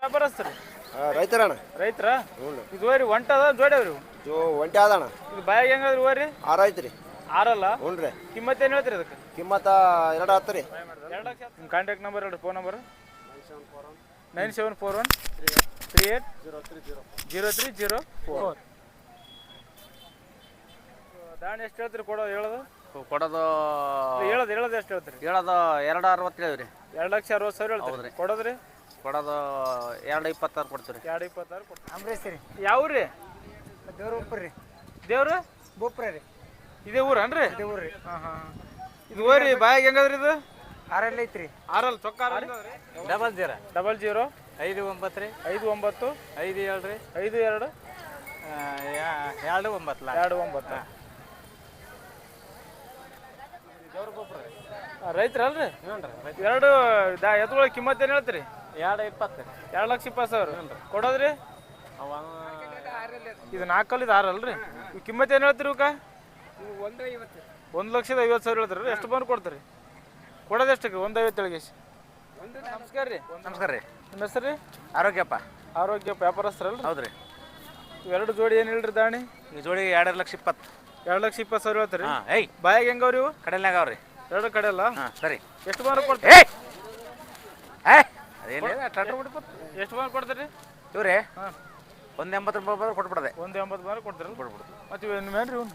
ವ್ಯಾಪಾರಸ್ಥರು ರೈತರಣ್ಣ. ರೈತರ ಇದು ಹೋರಿ ಒಂಟದ ಜೋಡವ್ರಿ ಒಂಟೆ ಆದಣ್ಣ. ಇದು ಬಾಯಾಗ ಹೆಂಗದ್ರಿ ಹೋರಿ? 6 ಐತ್ರಿ. 6 ಅಲ್ಲ? ಹ್ಞೂ ರೀ. ಕಿಮ್ಮತ್ ಏನು ಹೇಳ್ತೀರಿ ಅದಕ್ಕೆ? ಕಿಮ್ಮತ್ತ 2 ಹತ್ತು ರೀ. 2 ಲಕ್ಷ. ನಿಮ್ಮ ಕಾಂಟ್ಯಾಕ್ಟ್ ನಂಬರ್ ಹೇಳ್ರಿ, ಫೋನ್ ನಂಬರ್ 9741 38 0304. ದಾಣಿ ಎಷ್ಟು ಹೇಳ್ತೀರಿ? ಹೇಳೋದು ಎಷ್ಟು ಹೇಳ್ತೀರಿ? ಹೇಳೋದು 260 ಹೇಳಿದ್ರಿ. 2,60,000 ಹೇಳ್ತೀರಿ. ಕೊಡೋದ್ರಿ? ಕೊಡೋದು 226 ಕೊಡ್ತೀವಿ ರೀ. 2,26,000 ಕೊಡ್ತೀರಿ. ಅಂಬರೀಶ್ ರೀ. ಯಾವ ರೀ? ದೇವ್ರ ಉಪ್ಪ ರೀ. ದೇವ್ರು ಬೋಪ್ರ ರೀ. ಇದೇ ಊರನ್ರಿ? ಇದೇ ಊರು ರೀ. ಇದು ಹೋರಿ ಬಾಯಾಗ ಹೆಂಗದ್ರಿ ಇದು? 6 ಐತ್ರಿ. 6 ಚೊಕ್ಕ 00 00 59 ರೀ 59 57 ರೀ 52 29 ರೈತರಲ್ರಿ? ಎರಡು ಎತ್ತುಗಳ ಕಿಮ್ಮತ್ ಏನು ಹೇಳ್ತೀರಿ? 220 2,20,000 ಕೊಡೋದ್ರಿ? ಇದು 4 ಇದು 6 ಅಲ್ರಿ? ಇವು ಕಿಮ್ಮತ್ ಏನು ಹೇಳ್ತೀರಿ ಇವಕ್ಕೆ? 1,50,000 ಹೇಳ್ತೀರಿ. ಎಷ್ಟು ಬಂದು ಕೊಡ್ತೀರಿ? ಕೊಡೋದು ಎಷ್ಟಕ್ಕೆ? 1,50,000 ನಮಸ್ಕಾರ ರೀ. ನಮಸ್ಕಾರ ರೀ. ನಿಮ್ಮ ಹೆಸರು ರೀ? ಆರೋಗ್ಯಪ್ಪ. ಆರೋಗ್ಯ ವ್ಯಾಪಾರಸ್ಥರಲ್ರಿ? ಹೌದು ರೀ. ಇವೆರಡು ಜೋಡಿ ಏನು ಹೇಳ್ರಿ ದಾಣಿ? ಈ ಜೋಡಿ 2,20,000. 2,20,000 ಹೇಳ್ತೀರಿ. ಏಯ್ ಬಾಯಾಗ ಹೆಂಗವ್ರಿ ಇವು? ಕಡೆಲ್ನಾಗ ಅವ್ರಿ. ಎರಡು ಕಡೆ ಅಲ್ಲ? ಸರಿ. ಎಷ್ಟು ಬಂದು ಕೊಡ್ತೀರಿ? ಅದೇನಿಲ್ಲ ಟ್ರಾಕ್ಟರ್ ಬಿಡ್ಬೋದು. ಎಷ್ಟು ಬಂದು ಕೊಡ್ತೀರಿ ಇವ್ರಿ? ಹಾಂ, 180 ರೂಪಾಯಿ ಬಂದ್ರೆ ಕೊಟ್ಬಿಡದೆ. 180 ಬಂದು ಕೊಡ್ತೀರಿ? ಕೊಟ್ಬಿಡ್ತು. ಮತ್ತು ಇವು ನಿಮ್ಮೇನ್ರಿ ಇವ್ನು?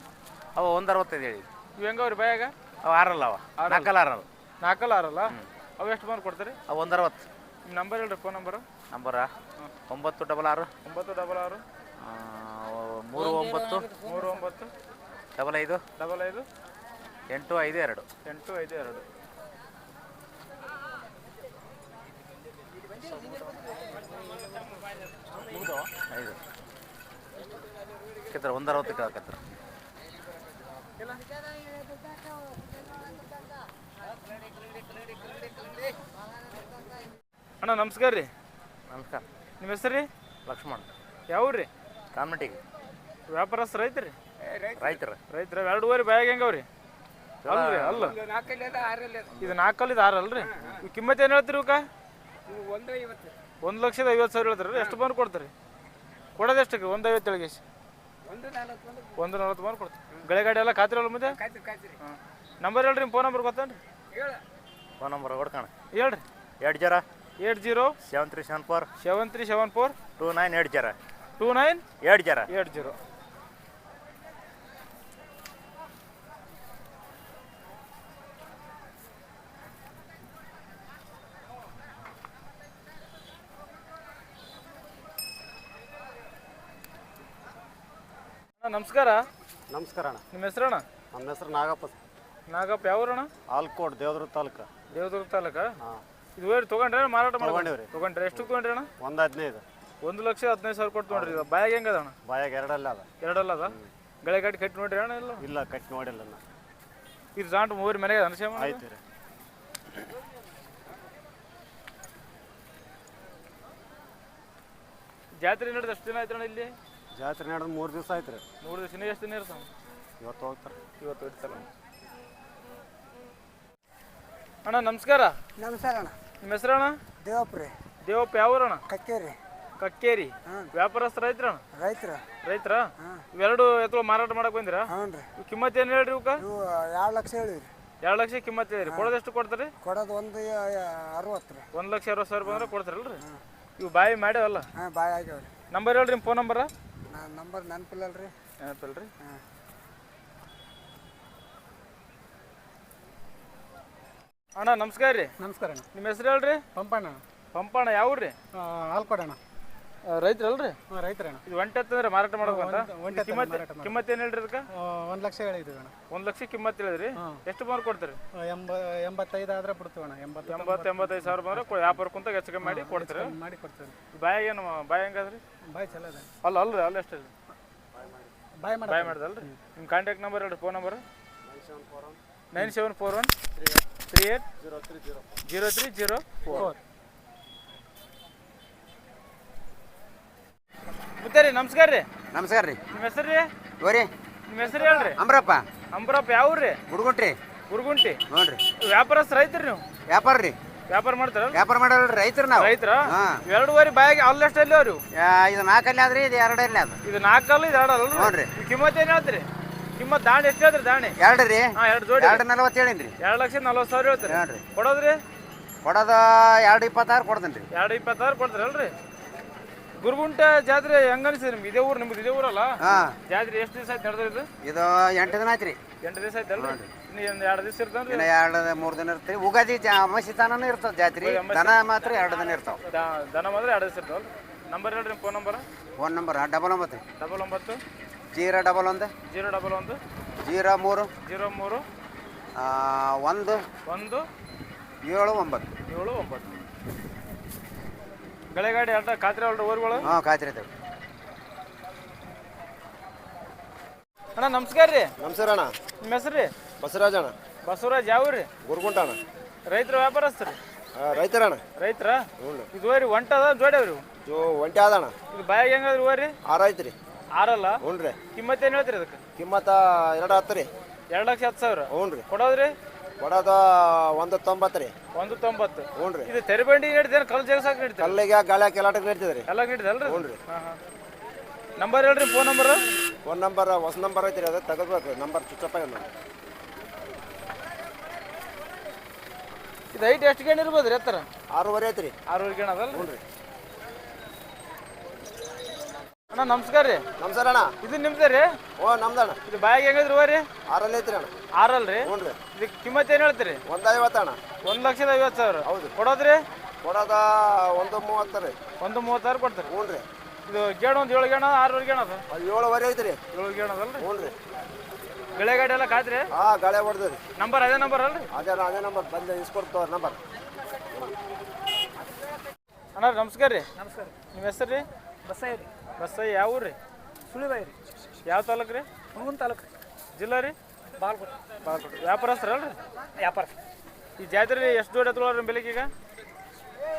ಅವು 165 ಹೇಳಿ. ಇವು ಹೆಂಗವ್ರಿ ಬಾಯಾಗ? ಅವು 6 ಅಲ್ಲ. ಅವ 4 6 4 6 ಅಲ್ಲ? ಅವು ಎಷ್ಟು ಬಂದು ಕೊಡ್ತೀರಿ? ಅವು 160. ನಿಮ್ಮ ನಂಬರ್ ಹೇಳ್ರಿ, ಫೋನ್ ನಂಬರು. ನಂಬರಾ 966 966 39 39 55 55 852 852. ಐದು ಕೇಳ್ತಾರೆ 160 ಕೇಳಕತ್ತಾರೆ. ಅಣ್ಣ ನಮಸ್ಕಾರ ರೀ. ನಮಸ್ಕಾರ. ನಿಮ್ಮ ಹೆಸರು ರೀ? ಲಕ್ಷ್ಮಣ್. ಯಾವ ರೀ? ಕಾಮಟಿಗೆ. ವ್ಯಾಪಾರಸ್ಥರು ರೈತರಿ? ರೈತರ. ರೈತರ. ಎರಡೂವರೆ ಬಾಯಾಗ ಹೆಂಗವ್ರಿ? ಅಲ್ರಿ ಅಲ್ಲ, ಇದು 4 ಇದು 6 ಅಲ್ರಿ? ಇವು ಕಿಮ್ಮತ್ ಏನು ಹೇಳ್ತೀರಿ ಇವಕ್ಕೆ? 1,50,000 ಹೇಳ್ತೀರಿ. ಎಷ್ಟು ಬಂದು ಕೊಡ್ತೀರಿ? ಕೊಡೋದು ಎಷ್ಟಕ್ಕೆ? 1,50,000 140 ಬಂದು ಕೊಡ್ತೀರಿ. ಗಾಡಿ ಎಲ್ಲ ಖಾತ್ರಿ ಮುಂದೆ? ಹಾಂ. ನಂಬರ್ ಹೇಳ್ರಿ, ನಿಮ್ಮ ಫೋನ್ ನಂಬರ್ ಗೊತ್ತೇನ್ರಿ? ಫೋನ್ ನಂಬರ್ ಹೊಡ್ಕಣ ಹೇಳ್ರಿ. 80 7374 7374 2980 2980. ನಮಸ್ಕಾರ. ನಮಸ್ಕಾರ ಅಣ್ಣ. ನಿಮ್ಮ ಹೆಸರಣ್ಣ? ನಮ್ಮ ಹೆಸರು ನಾಗಪ್ಪ. ನಾಗಪ್ಪ. ಯಾವೂರಣ್ಣ? ಆಲ್ಕೋಟ್, ದೇವದುರ್ಗ ತಾಲೂಕು. ದೇವದುರ್ಗ ತಾಲೂಕ? ಹಾಂ. ಇದು ಹೋರಿ ತೊಗೊಂಡ್ರೆ ಮಾರಾಟ ತಗೊಂಡಿವ್ರಿ. ತೊಗೊಂಡ್ರೆ ಎಷ್ಟು ತೊಗೊಂಡ್ರಿ ಅಣ್ಣ? 115. 1,15,000 ಕೊಟ್ಟು ತೊಗೊಂಡ್ರಿ. ಇದು ಬಾಯಾಗ ಹೆಂಗದ ಅಣ್ಣ? ಬಾಯಾಗ 2 ಅಲ್ಲ ಅದ. 2 ಅಲ್ಲ ಅದ? ಗಾಡಿ ಕಟ್ಟಿ ನೋಡ್ರಿ ಅಣ್ಣ? ಇಲ್ಲ ಕಟ್ಟಿ ನೋಡಿಲ್ಲ ನಾ. ಇದು ಜಾಂಟ್ ಮೂರಿ ಮನೆಗೆ ಅನ್ಸೇಮ ಆಯ್ತು ರೀ. ಜಾತ್ರೆ ನಡೆದ ಎಷ್ಟು ದಿನ ಆಯ್ತು ಅಣ್ಣ ಇಲ್ಲಿ? ಜಾತ್ರೆ ನಡೆದು 3 ದಿವಸ ಆಯ್ತು ರೀ. 3 ದಿವಸ. ಎಷ್ಟು ದಿನ ಇರ್ತಾವ? ಇವತ್ತು ಹೋಗ್ತಾರೆ. ಇವತ್ತು ಇರ್ತಲ್ಲ ಅಣ್ಣ. ನಮಸ್ಕಾರ. ನಮಸ್ಕಾರ ಅಣ್ಣ. ನಿಮ್ಮ ಹೆಸರಣ್ಣ? ದೇವಪ್ಪ ರೀ. ದೇವಪ್ಪ. ಯಾವೂರಣ್ಣ? ಕಕ್ಕೇರಿ. ಕಕ್ಕೇರಿ. ವ್ಯಾಪಾರಸ್ಥರು ರೈತರಣ್ಣ? ರೈತರ. ರೈತರ? ಇವೆರಡು ಎತ್ತುಗಳು ಮಾರಾಟ ಮಾಡಕ್ ಬಂದಿರಾ? ಹ್ಞೂ ರೀ. ಕಿಮ್ಮತ್ ಏನು ಹೇಳ್ರಿ ಇವಕ್ಕೆ? ಇವು 2 ಲಕ್ಷ ಹೇಳಿರಿ. 2 ಲಕ್ಷ ಕಿಮ್ಮತ್ ಹೇಳಿರಿ. ಕೊಡೋದು ಎಷ್ಟು ಕೊಡ್ತಾರೆ? ಕೊಡೋದು 160 ರೀ. 1,60,000 ಬಂದ್ರೆ ಕೊಡ್ತಾರಲ್ರಿ? ಇವು ಬಾಯಿ ಮಾಡ್ಯಾವಲ್ಲ? ಹಾಂ, ಬಾಯ್ ಆಗ್ಯಾವ್ರಿ. ನಂಬರ್ ಹೇಳ್ರಿ, ನಿಮ್ಮ ಫೋನ್ ನಂಬರ? ನಂಬರ್ ನೆನಪಿಲ್ಲಲ್ರಿ. ನೆನಪಿಲ್ರಿ? ಹಾಂ. ಅಣ್ಣ ನಮಸ್ಕಾರ ರೀ. ನಮಸ್ಕಾರ ಅಣ್ಣ. ನಿಮ್ಮ ಹೆಸರು ಹೇಳ್ರಿ? ಪಂಪಣ್ಣ. ಪಂಪಣ್ಣ. ಯಾವ್ರಿ? ಆಲ್ಕೋಟ್ ಅಣ್ಣ. ರೈತರಲ್ರಿ? ಹಾಂ, ರೈತರಣ್ಣ. ಇದು ಒಂಟೆ ಅಂತಂದ್ರೆ ಮಾರಾಟ ಮಾಡ್ಬೇಕಂತ? ಕಿಮ್ಮತ್ ಕಿಮ್ಮತ್ ಏನು ಹೇಳ್ರಿ ಅದಕ್ಕೆ? 1 ಲಕ್ಷ ಹೇಳಿದ್ವಿ ಅಣ್ಣ. 1 ಲಕ್ಷ ಕಿಮ್ಮತ್ ಹೇಳಿದ್ರಿ. ಎಷ್ಟು ಬಂದು ಕೊಡ್ತೀರಿ? 85 ಆದ್ರೆ ಬಿಡ್ತೀವಿ ಅಣ್ಣ. 85,000 ಬಂದ್ರೆ ವ್ಯಾಪಾರ ಕುಂತಾಗ ಹೆಚ್ಚು ಕಮ್ಮಿ ಮಾಡಿ ಕೊಡ್ತೀರಿ? ಮಾಡಿ ಕೊಡ್ತೀವಿ. ಬಾಯಾಗ ಏನು ಬಾಯಿ ಹೆಂಗದ್ರಿ? ಬಾಯ್ ಚಲೋ ಅದ. ಅಲ್ರಿ ಅಲ್ಲ ಎಷ್ಟು ಬಾಯ್ ಬಾಯ್ ಮಾಡ್ದಲ್ರಿ? ನಿಮ್ಮ ಕಾಂಟ್ಯಾಕ್ಟ್ ನಂಬರ್ ಹೇಳ್ರಿ, ಫೋನ್ ನಂಬರ್? 9741 38 0304. ಮುತ್ತೇರಿ ನಮಸ್ಕಾರ ರೀ. ನಮಸ್ಕಾರ ರೀ. ನಿಮ್ಮ ಹೆಸರು ರೀ? ಹೋರಿ. ನಿಮ್ಮ ಹೆಸರು ಹೇಳ್ರಿ? ಅಂಬ್ರಪ್ಪ. ಅಂಬ್ರಪ್ಪ. ಯಾವ್ರಿ? ಗುಡ್ಗುಂಟ್ರಿ. ಗುರುಗುಂಟಿ. ಹ್ಞೂ ರೀ. ವ್ಯಾಪಾರಸ್ಥರು ರೈತರಿ ನೀವು? ವ್ಯಾಪಾರ ರೀ. ವ್ಯಾಪಾರ ಮಾಡ್ತಾರ ವ್ಯಾಪಾರ ಮಾಡೋರು ರೈತರು ನಾವು. ರೈತರ ಹಾಂ. 2.5 ಬಾಯಿಗೆ ಅಲ್ಲಷ್ಟಲ್ಲಿ ಅವ್ರು ಇದು 4 ಅಲ್ಲಿ ಆದ್ರಿ ಇದು 2 ಅಲ್ಲಿ ಅದು. ಇದು 4 ಅಲ್ಲ ಇದು 2 ಅಲ್ಲ ಹ್ಞೂ ರೀ. ಕಿಮ್ಮತ್ ಏನು ಹೇಳ್ತೀರಿ? ಕಿಮ್ಮತ್ ದಾಣಿ ಎಷ್ಟು ಹೇಳ್ತೀರಿ? ದಾಣಿ 2 ರೀ. ಹಾಂ 2 ಜೋಡಿ 2.40 ಹೇಳಿನ್ರಿ. 2,40,000 ಹೇಳ್ತೀರಿ. ಹ್ಞೂ ರೀ. ಕೊಡೋದ್ರಿ ಕೊಡೋದು 2.26 ಕೊಡ್ತೀನಿ ರೀ. 2,26 ಕೊಡ್ತೀರಲ್ರಿ? ಗುರುಗುಂಟ ಜಾತ್ರೆ ಹೆಂಗ ಅನಿಸಿದ್ರಿ ನಿಮ್ಗೆ? ಇದೇ ಊರು ನಿಮ್ದು? ಇದೇ ಊರಲ್ಲ ಹಾಂ. ಜಾತ್ರೆ ಎಷ್ಟು ದಿವಸ ಆಯ್ತು ನಡೆದ್ರಿ? ಇದು 8 ದಿನ ಆಯ್ತು ರೀ. 8 ದಿವಸ ಆಯ್ತಲ್ರಿ? ಇನ್ನು 2 ದಿವಸ ಇರ್ತಾನ್ರಿ? ಇನ್ನು 2-3 ದಿನ ಇರ್ತೀವಿ. ಉಗಾದಿ ಅಮಾಸಿ ತನೂ ಇರ್ತದೆ ಜಾತ್ರೆ. ದನ ಮಾತ್ರ 2 ದಿನ ಇರ್ತಾವೆ. ದನ ಮಾತ್ರ 2 ದಿವಸ ಇರ್ತಾವಲ್ರಿ? ನಂಬರ್ ಹೇಳ್ರಿ ನಿಮ್ಮ ಫೋನ್ ನಂಬರ್. Phone number 99 99 011 011 03 03 1 1 79 79. ಗಳೆಗಾಡಿ ಅಡ್ಡ ಖಾತ್ರಿ ಅಲ್ರಿ ಊರುಗಳು? ಹಾಂ ಖಾತ್ರಿ ಇದ್ದಾವೆ. ಅಣ್ಣ ನಮಸ್ಕಾರ ರೀ. ನಮಸ್ಕಾರ ಅಣ್ಣ. ನಿಮ್ಮ ಹೆಸರು ರೀ? ಬಸವರಾಜ ಅಣ್ಣ. ಬಸವರಾಜ್ ಯಾವ ರೀ? ಗುರುಗುಂಟ ಅಣ್ಣ. ರೈತರ ವ್ಯಾಪಾರಸ್ಥರು? ರೈತರ ಅಣ್ಣ. ರೈತರ? ಹ್ಞೂ. ಇದು ರೀ ಒಂಟದ ಜೋಡಿ ಅವ್ರಿ? ಒಂಟಿ ಆದ ಅಣ್ಣ. ಇದು ಬಾಯಿಗೆ ಹೆಂಗದ್ರಿ ಹೋರಿ? 6 ಐತ್ರಿ. 6 ಅಲ್ಲ? ಹ್ಞೂ ರೀ. ಕಿಮ್ಮತ್ ಏನು ಹೇಳ್ತೀರಿ ಅದಕ್ಕೆ? ಕಿಮ್ಮತ್ತ 2.10 ರೀ. 2,10,000. ಹ್ಞೂ ರೀ. ಕೊಡೋದ್ರಿ? ಕೊಡೋದು 1.90 ರೀ. 1.90. ಹ್ಞೂ ರೀ. ಇದು ತೆರೆಬಂಡಿ ನಡೀತೇನೆ ಕಲ್ಲು ಜಗಸಾಕ್ ನಡೀತಾರೆ? ಕಲ್ಲಿಗೆ ಗಾಳಿ ಕೆಲಾಟಕ್ಕೆ ನಡೀತದೆ ರೀ. ಎಲ್ಲ ನಡೀತಲ್ರಿ? ಹ್ಞೂ ರೀ. ಹಾಂ ಹಾಂ. ನಂಬರ್ ಹೇಳ್ರಿ ಫೋನ್ ನಂಬರ್. ಫೋನ್ ನಂಬರ್ ಹೊಸ ನಂಬರ್ ಐತ್ರಿ, ಅದು ತಗೋಬೇಕು. ನಂಬರ್ ಸ್ವಿಚ್ ಆಫ್ ಆಗ್ಯದ. ಇದು ಹೈಟ್ ಎಷ್ಟು ಗೇಣ್ ಇರ್ಬೋದು ರೀ? ಎತ್ತರ 6.5 ಐತ್ರಿ. 6 ಗೇಣ್ ಅದಲ್ಲ? ಹ್ಞೂ ರೀ. ಅಣ್ಣ ನಮಸ್ಕಾರ ರೀ. ನಮಸ್ಕಾರ ಅಣ್ಣ. ಇದು ನಿಮ್ದೇ ರೀ? ಓ ನಮ್ದಣ್ಣ. ಇದು ಬಾಯಿಗೆ ಹೆಂಗದ್ರಿ ಹೋರಿ? 6 ಅಲ್ಲಿ ಐತ್ರಿ ಅಣ್ಣ. 6 ಅಲ್ರಿ? ಹ್ಞೂ ರೀ. ಇದಕ್ಕೆ ಕಿಮ್ಮತ್ ಏನು ಹೇಳ್ತೀರಿ? 1.50 ಅಣ್ಣ. 1,50,000. ಹೌದು. ಕೊಡೋದ್ರಿ? ಕೊಡೋದು 1.30 ರೀ. 1,36 ಕೊಡ್ತಾರೆ. ಹ್ಞೂ ರೀ. ಇದು ಗೇಣ್ ಒಂದು 7 ಗೇಣ 6 ಗೇಣ ಅದು? ಅದು 7.5 ಐತ್ರಿ. 7 ಗೇಣ ಅದಲ್ರಿ? ಹ್ಞೂ ರೀ. ಬೆಳೆಗಾಡಿ ಎಲ್ಲ ಕಾದ್ರಿ? ಹಾಂ ಗಾಳಿ ಹೊಡೆದ್ರಿ. ನಂಬರ್ ಅದೇ ನಂಬರ್ ಅಲ್ರಿ? ಅದೇ ನಂಬರ್ ಬಂದು ಇಸ್ಕೊಡ್ತವ್ರ ನಂಬರ್. ಅಣ್ಣ ನಮಸ್ಕಾರ ರೀ. ನಮಸ್ಕಾರ. ನಿಮ್ಮ ಹೆಸರು ರೀ? ಬಸ್ಸಯ್ಯ ರೀ. ಬಸ್ಸಯ್ಯ ಯಾವ ಊರು ರೀ? ಸುಳಿಬಾಯಿ ರೀ. ಯಾವ ತಾಲೂಕು ರೀ? ಹುಣಗುಂದ ತಾಲೂಕು ರೀ. ಜಿಲ್ಲಾ ರೀ? ಬಾಲ್ಕೋಟ್. ಬಾಗಲಕೋಟೆ. ವ್ಯಾಪಾರಸ್ಥರಲ್ರಿ? ವ್ಯಾಪಾರ. ಈ ಜಾತ್ರೆ ಎಷ್ಟು ಜೋಡಿ ಎತ್ತುಗಳವ್ರಿ ಬೆಳಿಗ್ಗೆ ಈಗ?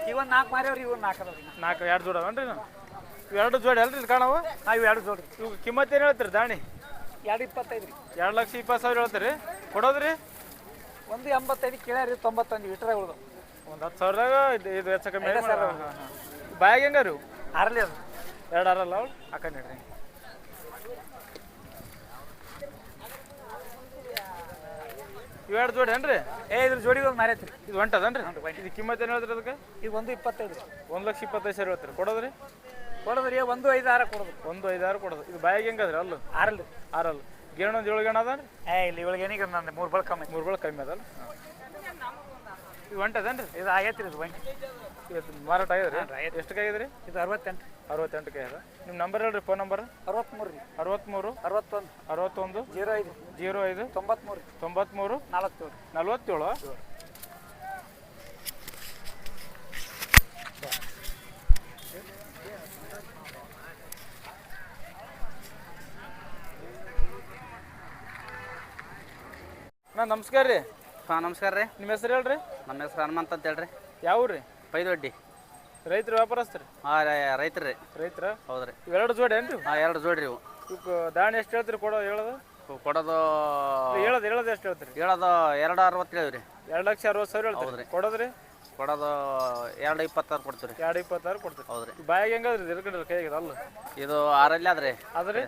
ಈಗ ಒಂದು 4 ಮಾರ್ಯಾವ್ರಿ, ಇವ್ 4 ಅದಾವ್ರಿ. 2 ಜೋಡಿ ಅವನ್ರಿ? ನಾವು 2 ಜೋಡಿ ಅಲ್ರಿ ಇಲ್ಲಿ ಕಾಣವು? ಹಾಂ ಇವು 2 ಜೋಡಿ. ಇವು ಕಿಮ್ಮತ್ ಏನು ಹೇಳ್ತೀರಿ ದಾಣಿ? 2.25 ರೀ. 2,20,000 ಹೇಳ್ತೀರಿ? ಕೊಡೋದ್ರಿ? 1.85 ಕೇಳ್ಯಾರಿ, 91 ಇಟ್ಟರೆ ಉಳ್ದು. ಒಂದು 10,000ದಾಗ ಇದು ಹೆಚ್ಚು ಕಮ್ಮಿ ಬಾಯಿಗೆ ಹೆಂಗ ರೀ? 6 ಅಲ್ಲಿ ಅದು. 2 ಆರಲ್ಲ ಅವಳು ಹಾಕೊಂಡ್ರಿ. ಇವು 2 ಜೋಡಿ ಏನ್ರಿ? ಇದ್ರ ಜೋಡಿ ಒಂದು ಮಾರೈತಿ ರೀ. ಇದು ಹೊಂಟದನ್ರಿ? ಇದು ಕಿಮ್ಮತ್ ಏನು ಹೇಳ್ತೀರಿ ಅದಕ್ಕೆ? ಈಗ 1.25 ರೀ. 1,25,000 ಹೇಳ್ತೀರಿ? ಕೊಡೋದ್ರಿ? ಕೊಡೋದ್ರಿ 1.56 ಕೊಡೋದು. 1,56 ಕೊಡೋದು. ಇದು ಬಾಯಿಗೆ ಹೆಂಗದ್ರಿ? ಅಲ್ಲು 6 ಅಲ್ಲಿ. 6 ಅಲ್ಲ? ಗೇಣ್ ಒಂದು 7 ಗೇಣ ಅದ? ಇಲ್ಲಿ ಇವಳಿಗೆ ಏನೀಗ ನಂದು 3 ಬಳ ಕಮ್ಮಿ. 3 ಬಳ ಕಮ್ಮಿ ಅದಲ್ಲ? ಇದು ಹೊಂಟದೇನ್ರಿ? ಇದು ಆಗೈತಿ ರೀ. ಇದು ಬಂಡಿ ಇವತ್ತು ಮಾರಾಟ ಆಗ್ಯದ್ರಿ? ಎಷ್ಟಕ್ಕೆ ಆಗ್ಯದ್ರಿ? ಇದು 68. 68ಕ್ಕೆ ಆಗ್ಯದ. ನಿಮ್ಮ ನಂಬರ್ ಹೇಳ್ರಿ ಫೋನ್ ನಂಬರ್. 63 ರೀ. 63 61 61 05 05 93 93 47. 47. ಅಣ್ಣ ನಮಸ್ಕಾರ ರೀ. ಹಾಂ ನಮಸ್ಕಾರ ರೀ. ನಿಮ್ಮ ಹೆಸರು ಹೇಳ್ರಿ? ನಮ್ಮ ಹೆಸರು ಹನುಮಂತ ಅಂತ ಹೇಳ್ರಿ. ಯಾವ ರೀ? ಪೈದೊಡ್ಡಿ. ರೈತರ ವ್ಯಾಪಾರಸ್ಥರಿ? ಹಾಂ ರೈತರು ರೀ. ರೈತರ? ಹೌದು ರೀ. 2 ಜೋಡಿ ಏನ್ರಿ? ಹಾಂ 2 ಜೋಡಿ ರೀ ಇವು. ಇವಕ್ಕೆ ದಾಣಿ ಎಷ್ಟು ಹೇಳ್ತೀರಿ? ಹೇಳೋದು ಕೊಡೋದು ಹೇಳೋದು ಎಷ್ಟು ಹೇಳ್ತೀರಿ? ಹೇಳೋದು 2.60 ಹೇಳಿವ್ರಿ. 2,60,000 ಹೇಳ್ತೀರಿ? ಹೌದ್ರಿ. ಕೊಡೋದ್ರಿ? ಕೊಡೋದು 2.26 ಕೊಡ್ತೀವಿ ರೀ. 2,26 ಕೊಡ್ತೀರಿ? ಹೌದು ರೀ. ಬಾಯಿಗೆ ಹೆಂಗದ್ರಿ? ಇರ್ಕೊಂಡ್ರಿ ಕೈಗೆ ಅಲ್ಲ? ಇದು 6 ಅಲ್ಲಿ ಆದ್ರಿ. ಅದ್ರಿ?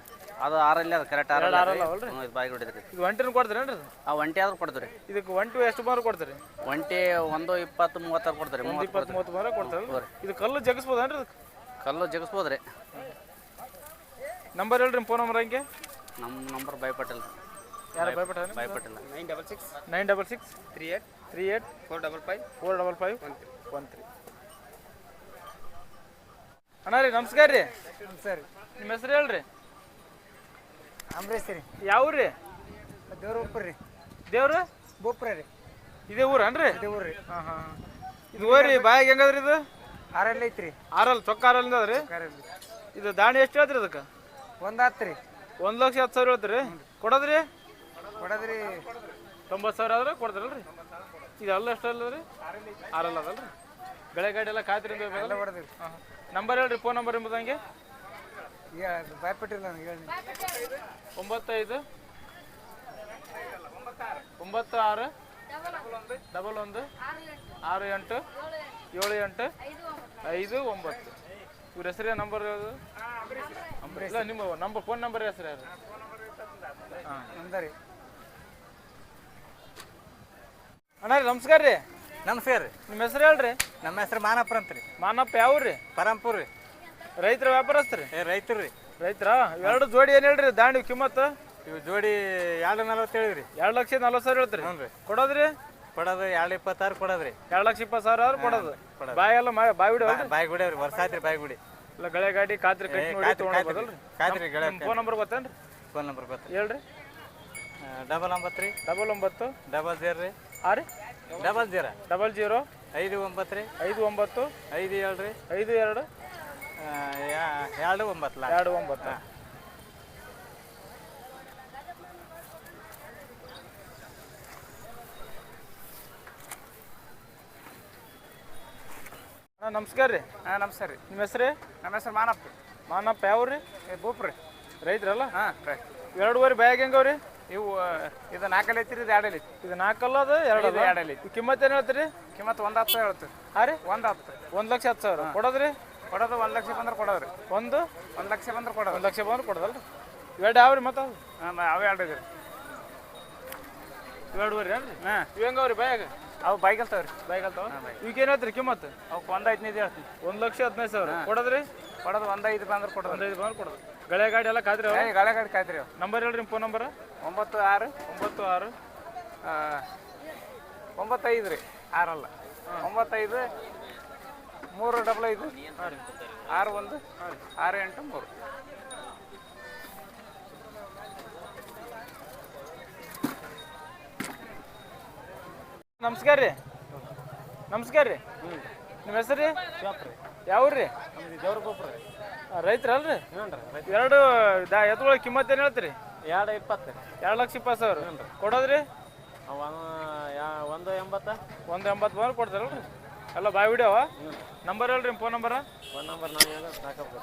ಅದು 6 ಅಲ್ಲಿ ಅದ ಕರೆಕ್ಟ್ 6 ಅಲ್ಲ ಅವಲ್ರಿ? ಇದು ಬಾಯಿ ಹೊಡಿದ್ರಿ. ಇದು ಒಂಟಿನ ಕೊಡ್ತೀರೇನ್ರಿ? ಆ ಒಂಟಿ ಆದ್ರೂ ಕೊಡ್ತೀವಿ ರೀ. ಇದಕ್ಕೆ ಒಂಟು ಎಷ್ಟು ಮಾರು ಕೊಡ್ತೀರಿ? ಒಂಟಿ 1.20-30 ಕೊಡ್ತೀರಿ. 1.20-30 ಮಾರು ಕೊಡ್ತಾರಲ್ಲ? ಇದು ಕಲ್ಲು ಜಗಿಸ್ಬೋದೇನ್ರಿ? ಇದಕ್ಕೆ ಕಲ್ಲು ಜಗಿಸ್ಬೋದು ರೀ. ನಂಬರ್ ಹೇಳ್ರಿ ಫೋನ್ ನಂಬರ್ ಹಂಗೆ. ನಮ್ಮ ನಂಬರ್ ಬಾಯ್ಪಟ್ಟಿಲ್ಲ. ಯಾರು ಭಯಪಟ್ಟ? ಬಾಯ್ಪಟ್ಟಿಲ್ಲ. 966 38 455 455 ಅಣ್ಣ ರೀ ನಮಸ್ಕಾರ ರೀ. ಸರಿ. ನಿಮ್ಮ ಹೆಸರು ಹೇಳ್ರಿ? ಅಂಬರೀಶ್ ರೀ. ಯಾವ ರೀ? ದೇವ್ರ ಉಪ್ಪು ರೀ. ದೇವ್ರು ಬೋಪ್ರ ರೀ. ಇದೇ ಊರನ್ರಿ? ಇದೇ ಊರು ರೀ. ಹಾಂ ಹಾಂ. ಇದು ಓರಿ ಬಾಯಿಗೆ ಹೆಂಗದ್ರಿ? ಇದು 6 ಅಲ್ಲಿ ಐತ್ರಿ. 6 ಚೊಕ್ಕ 6 ಅದ್ರಿ? ಇದು ದಾಣಿ ಎಷ್ಟು ಹೇಳ್ತೀರಿ ಅದಕ್ಕೆ? 1.10 ರೀ. 1,10,000 ಹೇಳ್ತೀರಿ? ಕೊಡೋದ್ರಿ? ಕೊಡೋದ್ರಿ 90,000 ಆದ್ರೆ ಕೊಡ್ತಾರಲ್ರಿ? ಇದು ಅಲ್ಲ ಎಷ್ಟು ಅಲ್ಲ ರೀ? 6 ಅದಲ್ರಿ? ಬೆಳೆಗಾಡಿ ಎಲ್ಲ ಖಾತ್ರಿ ಎಲ್ಲ ಹೊಡೆದ್ರಿ. ಹಾಂ. ನಂಬರ್ ಹೇಳ್ರಿ ಫೋನ್ ನಂಬರ್ ಎಂಬುದು ಹಂಗೆ. ಭಯಪಟ್ಟಿಲ್ಲ ನನಗೆ ಹೇಳಿ. 95 96 ಡಬಲ್ 1 6 8 7 8 5 9 ಇವ್ರ ಹೆಸರೇ ನಂಬರ್ ಯಾವುದು? ಇಲ್ಲ ನಿಮ್ಮ ನಂಬರ್ ಫೋನ್ ನಂಬರ್ ಹೆಸರು ಯಾರು? ಹಾಂ ಅಂದರಿ ಅಣ್ಣ ರೀ ನಮಸ್ಕಾರ ರೀ. ನಮಸ್ಕಾರ ರೀ. ನಿಮ್ಮ ಹೆಸರು ಹೇಳ್ರಿ. ನಮ್ಮ ಹೆಸರು ಮಾನಪ್ಪ ಅಂತ ರೀ. ಮಾನಪ್ಪ ಯಾವ ರೀ? ಪರಂಪೂರ್ ರೀ. ರೈತರ ವ್ಯಾಪಾರಸ್ತ್ರಿ? ರೈತರು ರೀ. ರೈತರ ಎರಡು ಜೋಡಿ ಏನು ಹೇಳ್ರಿ ದಾಂಡಿ ಕಿಮ್ಮತ್ತು? ಇವು ಜೋಡಿ 2.40 ರೀ. 2,40,000 ಹೇಳ್ತೀರಿ? ಹ್ಞೂ ರೀ. ಕೊಡೋದ್ರಿ? ಕೊಡೋದು 2.26 ಕೊಡೋದ್ರಿ. 2,20,000 ಆದ್ರೆ ಕೊಡೋದು. ಬಾಯಿ ಎಲ್ಲ ಬಾಯಿ ಬಿಡ ಬಾಯಿ ಗುಡಿ ಅವ್ರಿ ವರ್ಷ ಆಯ್ತು ರೀ ಬಾಯಿ ಗುಡಿ. ಇಲ್ಲ ಗಳೆ ಗಾಡಿ ಕಾತ್ರಿ ಕಟ್ಟಿ ನೋಡಿ ತೊಗೊಂಡ್ಬದಲ್ರಿ? ಕಾಯ್ತ್ರಿ ಗಳೆ. ಫೋನ್ ನಂಬರ್ ಗೊತ್ತೇನ್ರಿ? ಫೋನ್ ನಂಬರ್ ಗೊತ್ತ ಹೇಳ್ರಿ. 99 ರೀ. 99 00 ರೀ. ಹಾಂ ರೀ 00 00 59 ರೀ. 59 57 ರೀ. 52 29 29. ಅಣ್ಣ ನಮಸ್ಕಾರ ರೀ. ಹಾಂ ನಮಸ್ಕಾರ ರೀ. ನಿಮ್ಮ ಹೆಸರು? ನಮ್ಮ ಹೆಸರು ಮಾನಪ್ಪ. ಮಾನಪ್ಪ ಯಾವ ರೀ? ಬೂಪ್ ರೀ. ರೈತರಲ್ಲ? ಹಾಂ ರೀ. 2.5 ಬ್ಯಾಗ್ ಹೆಂಗವ್ರಿ? ಇವು ಇದು 4 ಐತಿ ಇದು 2 ಐತಿ. ಇದು 4 ಅಲ್ಲ ಅದು 2 ಇದು 2 ಐತಿ. ಕಿಮ್ಮತ್ತು ಏನು ಹೇಳ್ತೀರಿ? ಕಿಮ್ಮತ್ತು 1,10,000 ಹೇಳ್ತೀವಿ. ಹಾಂ ರೀ 1,10,000. 1,10,000 ಕೊಡೋದ್ರಿ? ಕೊಡೋದು 1 ಲಕ್ಷ ಬಂದ್ರೆ ಕೊಡೋದ್ರಿ. 1 ಲಕ್ಷ ಬಂದ್ರೆ ಕೊಡೋದು. 1 ಲಕ್ಷ ಬಂದ್ರೆ ಕೊಡೋದಲ್ರಿ? ಇವೆರಡು ಯಾವ ರೀ ಮತ್ತೆ? ಹಾಂ ಅವೇ 2 ಇದ್ರಿ. 2.5 ಏನ್ರಿ? ಹಾಂ ಇವು ಹೆಂಗವ್ರಿ ಬ್ಯಾಗ್? ಅವು ಬೈಕಲ್ತಾವ ರೀ. ಬ್ಯಾಗಲ್ತಾವ? ಇವಕ್ಕೆ ಏನು ಹೇಳ್ತೀರಿ ಕಿಮ್ಮತ್ತು? ಅವಕ್ಕೆ 1,15,000 ಹೇಳ್ತೀನಿ. 1,15,000 ಕೊಡೋದ್ರಿ? ಕೊಡೋದು 1,500 ಬಂದ್ರೆ ಕೊಡೋದು. 15 ಬಂದ್ರೆ ಕೊಡೋದು. ಗಳೆ ಗಾಡಿ ಎಲ್ಲ ಕಾದ್ರಿ ಅವ್ರು? ಗಾಳಿ ಗಾಡಿ ಕಾಯ್ತ್ರಿ ಅವು. ನಂಬರ್ ಹೇಳ್ರಿ ನಿಮ್ಮ ಫೋನ್ ನಂಬರ್? 96 96 95 ರೀ. 6 ಅಲ್ಲ 95 355 61 683. ನಮಸ್ಕಾರ ರೀ. ನಮಸ್ಕಾರ ರೀ. ನಿಮ್ಮ ಹೆಸರು ರೀ? ಯಾವ ರೀ? ರೈತರಲ್ರಿ? ಎರಡು ಎತ್ತುಗಳ ಕಿಮ್ಮತ್ತು ಏನು ಹೇಳ್ತೀರಿ? 220. 2,20,000 ಕೊಡೋದ್ರಿ? 180. 180 ಬಂದ್ರೆ ಕೊಡ್ತಾರಲ್ರಿ? ಎಲ್ಲ ಬಾಯ್ ವಿಡಿಯೋವ? ನಂಬರ್ ಹೇಳ್ರಿ ನಿಮ್ಮ ಫೋನ್ ನಂಬರ? ಫೋನ್ ನಂಬರ್ ನಾನು ಸಾಕಪ್ಪ.